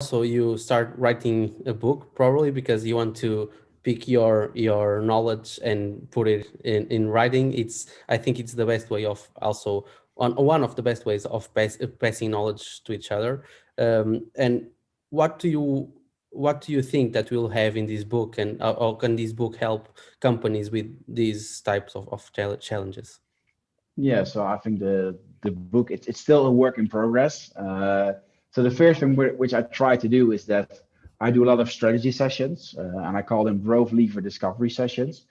also you start writing a book probably because you want to pick your knowledge and put it in writing. I think it's the best way of also one of the best ways of passing knowledge to each other. And what do you what do you think that we'll have in this book, and how can this book help companies with these types of challenges? Yeah, so I think the book it's still a work in progress. So the first thing which I try to do is that I do a lot of strategy sessions, and I call them growth lever discovery sessions,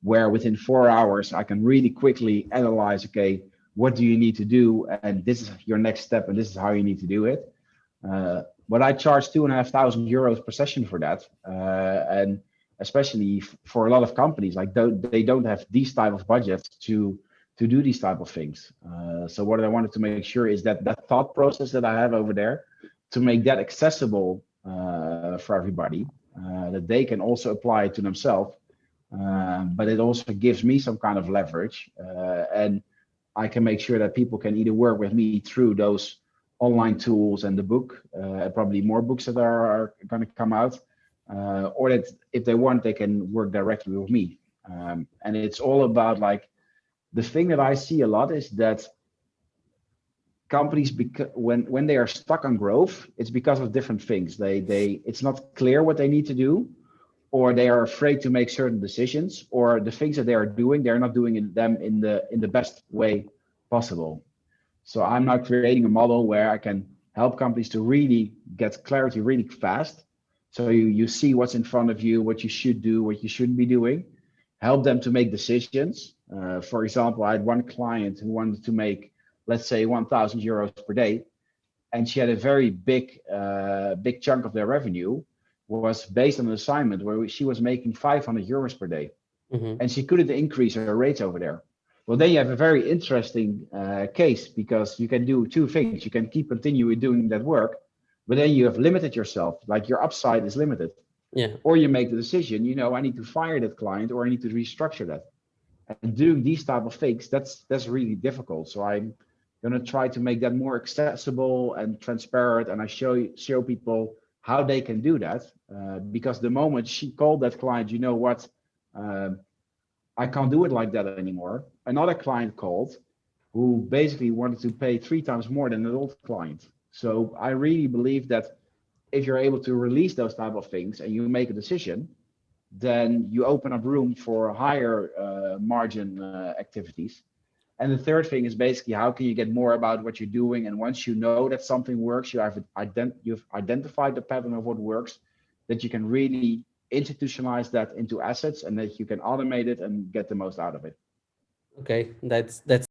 where within 4 hours I can really quickly analyze, okay, what do you need to do, and this is your next step, and this is how you need to do it. But I charge 2,500 euros per session for that, and especially for a lot of companies, like they don't have these type of budgets to do these type of things. So what I wanted to make sure is that that thought process that I have over there, to make that accessible for everybody, that they can also apply it to themselves. But it also gives me some kind of leverage, and I can make sure that people can either work with me through those online tools and the book, and probably more books that are going to come out, or that if they want, they can work directly with me. And it's all about like the thing that I see a lot is that companies, when they are stuck on growth, it's because of different things. They it's not clear what they need to do, or they are afraid to make certain decisions, or the things that they are doing, they're not doing them in the best way possible. So I'm now creating a model where I can help companies to really get clarity really fast. So you see what's in front of you, what you should do, what you shouldn't be doing, help them to make decisions. For example, I had one client who wanted to make, let's say, 1,000 euros per day, and she had a very big chunk of their revenue was based on an assignment where she was making 500 euros per day, Hmm. and she couldn't increase her rates over there. Well, then you have a very interesting case, because you can do two things. You can keep continuing doing that work, but then you have limited yourself, like your upside is limited. Yeah. Or you make the decision, I need to fire that client, or I need to restructure that. And doing these type of things, that's really difficult. So I'm going to try to make that more accessible and transparent, and I show people how they can do that. Because the moment she called that client, you know what, uh, I can't do it like that anymore. Another client called who basically wanted to pay 3 times more than an old client. So I really believe that if you're able to release those type of things and you make a decision, then you open up room for higher margin activities. And the third thing is basically how can you get more about what you're doing? And once you know that something works, you've identified the pattern of what works, that you can really institutionalize that into assets, and that you can automate it and get the most out of it. Okay, that's